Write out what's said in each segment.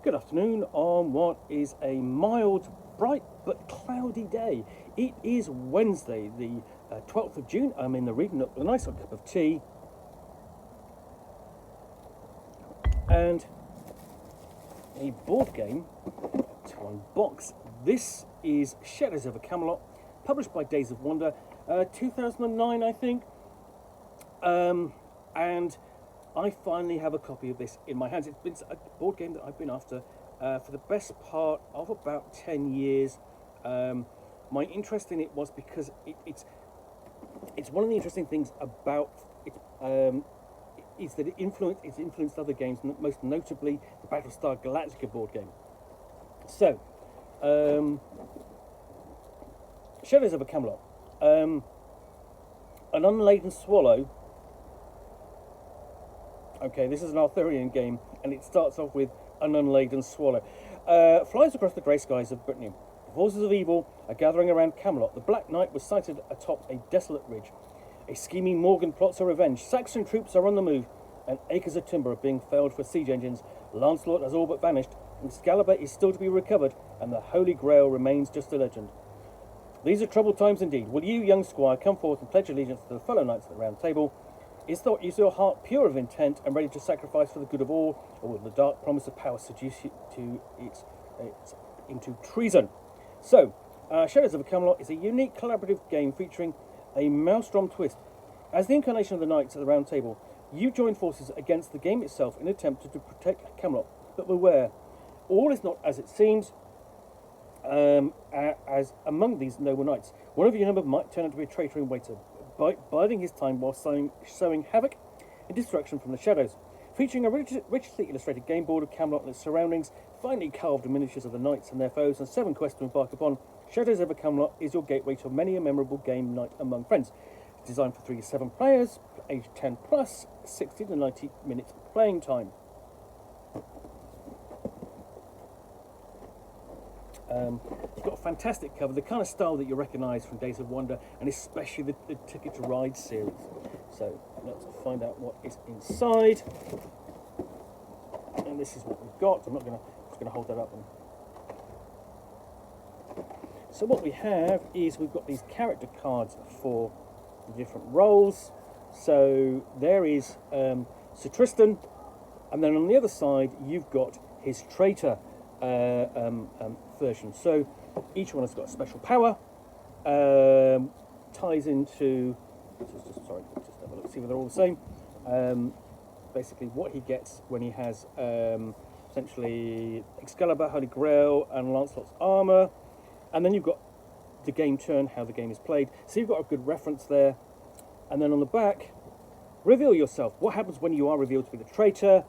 Good afternoon on what is a mild, bright but cloudy day. It is Wednesday, the 12th of June. I'm in the reading Nook with a nice little cup of tea and a board game to unbox. This is Shadows of a Camelot, published by Days of Wonder, 2009 I think, and I finally have a copy of this in my hands. It's been a board game that I've been after for the best part of about 10 years. My interest in it was because it's one of the interesting things about it, is that it's influenced other games, most notably the Battlestar Galactica board game. So, Shadows of a Camelot. An unladen swallow. Okay, this is an Arthurian game, and it starts off with an unladen swallow. Flies across the grey skies of Brittany. The forces of evil are gathering around Camelot. The Black Knight was sighted atop a desolate ridge. A scheming Morgan plots her revenge. Saxon troops are on the move, and acres of timber are being felled for siege engines. Lancelot has all but vanished. Excalibur is still to be recovered, and the Holy Grail remains just a legend. These are troubled times indeed. Will you, young squire, come forth and pledge allegiance to the fellow knights of the Round Table? Is your heart pure of intent and ready to sacrifice for the good of all, or will the dark promise of power seduce you to into treason? So, Shadows of a Camelot is a unique collaborative game featuring a maelstrom twist. As the incarnation of the Knights at the Round Table, you join forces against the game itself in an attempt to protect Camelot. But beware, all is not as it seems. As among these noble knights, one of your number might turn out to be a traitor in waiting, biding his time while sowing havoc and destruction from the shadows. Featuring a richly illustrated game board of Camelot and its surroundings, finely carved miniatures of the knights and their foes, and 7 quests to embark upon, Shadows of a Camelot is your gateway to many a memorable game night among friends. It's designed for 3 to 7 players, age 10 plus, 60 to 90 minutes playing time. It's got a fantastic cover, the kind of style that you recognise from Days of Wonder, and especially the Ticket to Ride series. So let's find out what is inside. And this is what we've got. I'm not going to hold that up. So what we have is we've got these character cards for the different roles. So there is Sir Tristan, and then on the other side you've got his traitor version. So each one has got a special power, ties into, just have a look, see if they're all the same. Basically what he gets when he has essentially Excalibur, Holy Grail and Lancelot's armour, and then you've got the game turn, how the game is played, so you've got a good reference there. And then on the back, reveal yourself, what happens when you are revealed to be the traitor,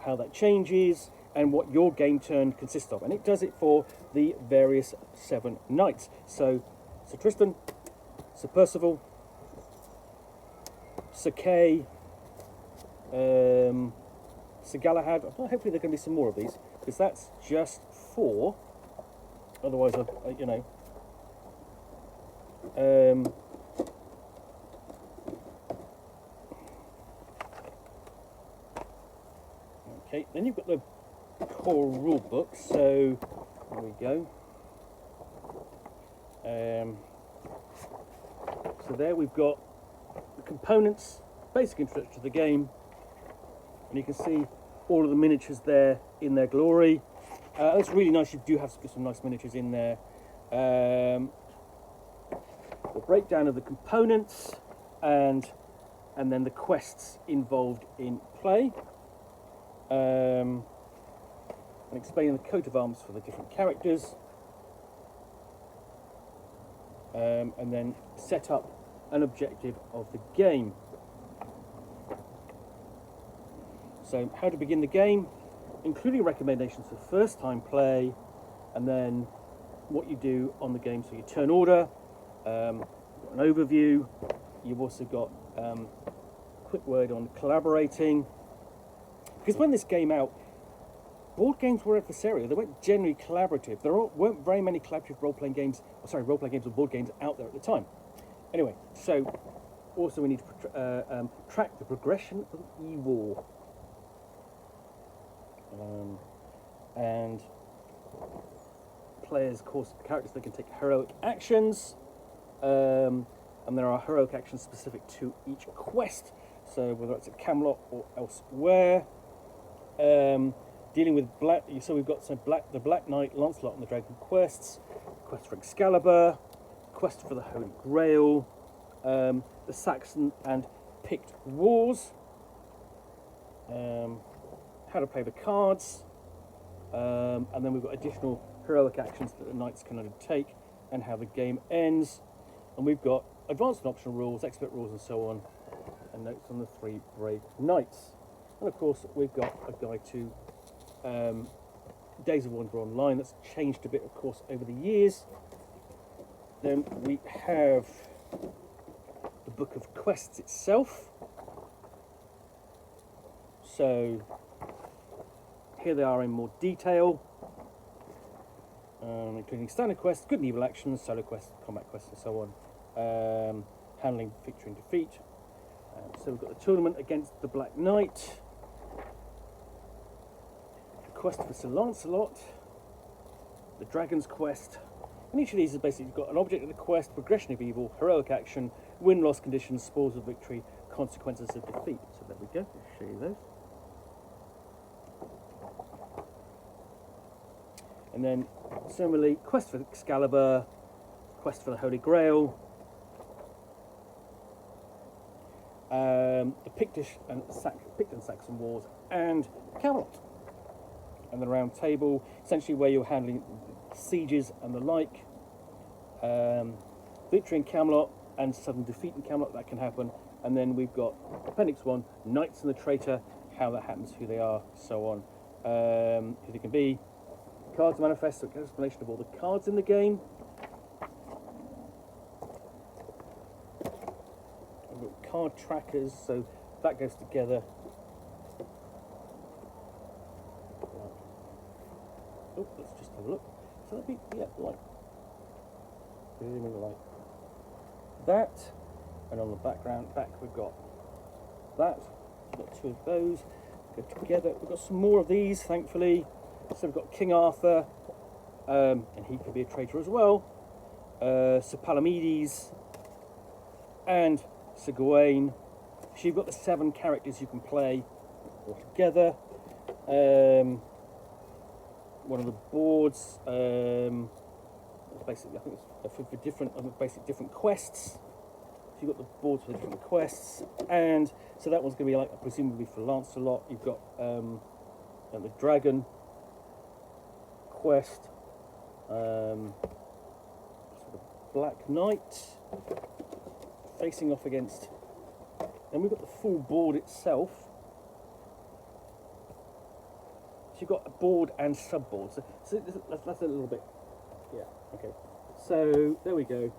how that changes, and what your game turn consists of. And it does it for the various 7 knights. So, Sir Tristan, Sir Percival, Sir Kay, Sir Galahad. Hopefully there are going to be some more of these, because that's just 4. Otherwise, okay, then you've got the core rule book, so there we go. So there we've got the components, basic introduction to the game, and you can see all of the miniatures there in their glory. That's really nice. You do have some nice miniatures in there. The breakdown of the components and then the quests involved in play. And explaining the coat of arms for the different characters, and then set up an objective of the game. So how to begin the game, including recommendations for first time play, and then what you do on the game. So your turn order, an overview, you've also got a quick word on collaborating, because when this came out, board games were adversarial. They weren't generally collaborative. There weren't very many collaborative role-playing games or board games out there at the time. Anyway, so also we need to track the progression of evil. and players, of course, characters, they can take heroic actions, and there are heroic actions specific to each quest. So whether it's at Camelot or elsewhere, dealing with black. So we've got the Black Knight, Lancelot, and the Dragon quests, quest for Excalibur, quest for the Holy Grail, the Saxon and Pict Wars, how to play the cards, and then we've got additional heroic actions that the knights can undertake, and how the game ends. And we've got advanced and optional rules, expert rules, and so on, and notes on the 3 brave knights. And of course, we've got a guide to Days of Wonder Online that's changed a bit, of course, over the years. Then we have the Book of Quests itself. So here they are in more detail, including standard quests, good and evil actions, solo quests, combat quests, and so on. Handling victory and defeat. So we've got the tournament against the Black Knight, the quest for Sir Lancelot, the Dragon's Quest, and each of these is basically got an object of the quest, progression of evil, heroic action, win-loss conditions, spoils of victory, consequences of defeat. So there we go, I'll show you those. And then similarly, quest for Excalibur, quest for the Holy Grail, the Pictish and Saxon Wars, and Camelot. And the Round Table, essentially where you're handling sieges and the like. Victory in Camelot and sudden defeat in Camelot, that can happen. And then we've got Appendix 1, Knights and the Traitor, how that happens, who they are, so on, who they can be. Cards manifest, an explanation of all the cards in the game. We've got card trackers, so that goes together. Oh, let's just have a look. So that'd be, yeah, like that. And on the back we've got that. We've got 2 of those. Go together. We've got some more of these, thankfully. So we've got King Arthur, and he could be a traitor as well. Sir Palomides, and Sir Gawain. So you've got the 7 characters you can play all together. One of the boards, basically, I think it's for different, different quests. So you've got the boards for the different quests, and so that one's going to be like presumably for Lancelot. You've got the Dragon quest, sort of Black Knight facing off against. Then we've got the full board itself. So you've got a board and sub-boards. So that's a little bit, yeah, okay. So there we go.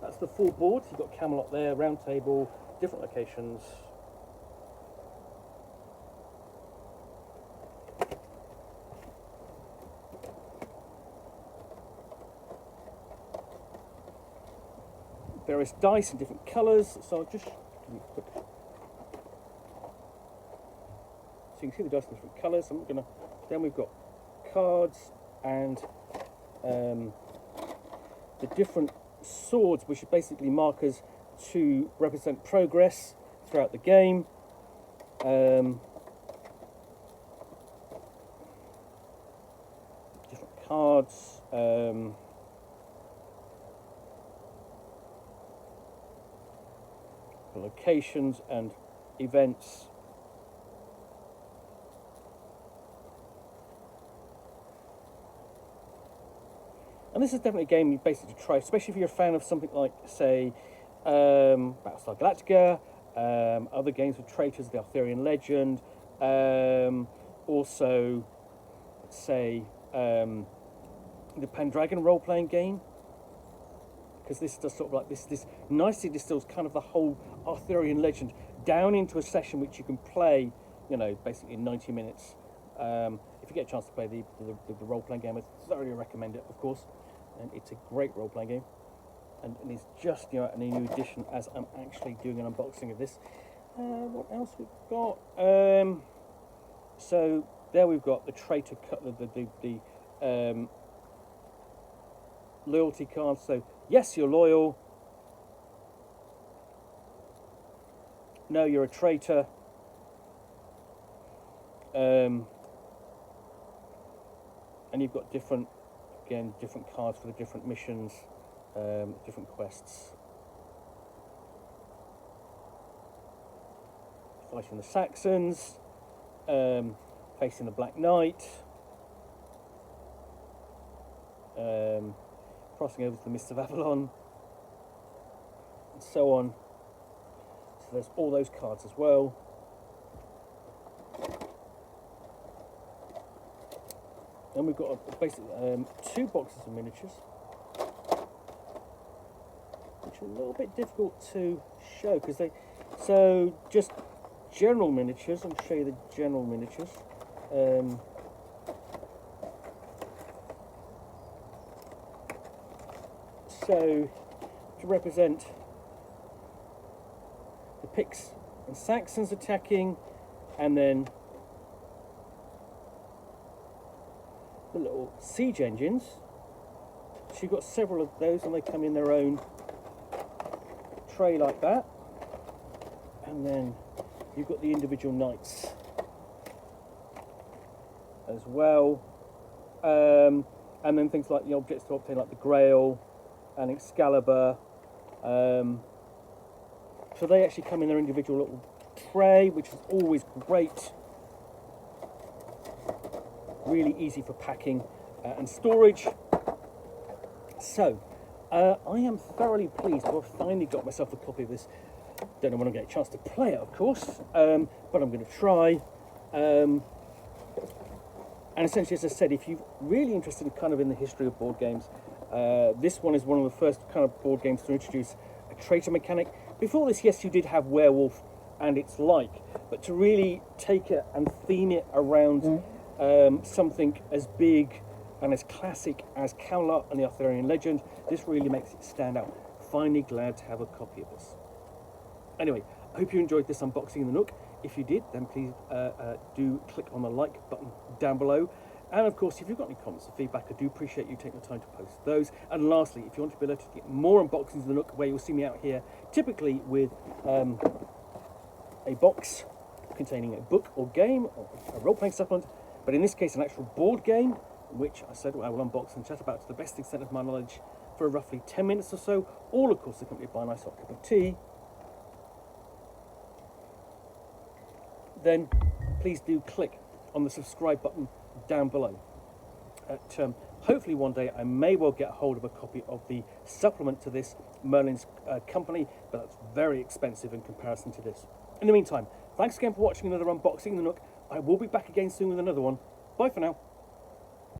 That's the full board. So you've got Camelot there, Round Table, different locations. Various dice in different colours, so I'll just give you a quick. So you can see the dice in different colours. I'm not gonna. Then we've got cards and the different swords, which are basically markers to represent progress throughout the game. Different cards. Locations and events. And this is definitely a game you basically try, especially if you're a fan of something like, say, Battlestar Galactica, other games with traitors, the Arthurian legend, also, say, the Pendragon role-playing game. Because this does sort of like this nicely distills kind of the whole Arthurian legend down into a session which you can play, you know, basically in 90 minutes. If you get a chance to play the role-playing game, I thoroughly recommend it, of course. And it's a great role-playing game, and it's just, you know, a new edition as I'm actually doing an unboxing of this. What else we've got? So there we've got the traitor cutler, the loyalty card. So yes, you're loyal. No, you're a traitor. And you've got different cards for the different missions, different quests. Fighting the Saxons, facing the Black Knight, crossing over to the Mists of Avalon, and so on. So there's all those cards as well. And we've got basically 2 boxes of miniatures, which are a little bit difficult to show because so just general miniatures. I'll show you the general miniatures. So to represent the Picts and Saxons attacking, and then the little siege engines. So you've got several of those, and they come in their own tray like that. And then you've got the individual knights as well. And then things like the objects to obtain, like the Grail and Excalibur. So they actually come in their individual little tray, which is always great. Really easy for packing and storage. So I am thoroughly pleased to have finally got myself a copy of this. Don't know when I'll get a chance to play it, of course, but I'm going to try. And essentially, as I said, if you're really interested in the history of board games, this one is one of the first kind of board games to introduce a traitor mechanic. Before this, yes, you did have Werewolf and its like, but to really take it and theme it around something as big and as classic as Camelot and the Arthurian legend, this really makes it stand out. Finally glad to have a copy of this. Anyway, I hope you enjoyed this unboxing of the Nook. If you did, then please do click on the like button down below. And of course, if you've got any comments or feedback, I do appreciate you taking the time to post those. And lastly, if you want to be able to get more unboxings of the Nook, where you'll see me out here, typically with a box containing a book or game or a role-playing supplement, but in this case an actual board game, which I said I will unbox and chat about to the best extent of my knowledge for roughly 10 minutes or so, all of course accompanied by a nice hot cup of tea. Then please do click on the subscribe button down below. Hopefully one day I may well get a hold of a copy of the supplement to this Merlin's Company, but that's very expensive in comparison to this. In the meantime, thanks again for watching another unboxing of the Nook. I will be back again soon with another one. Bye for now.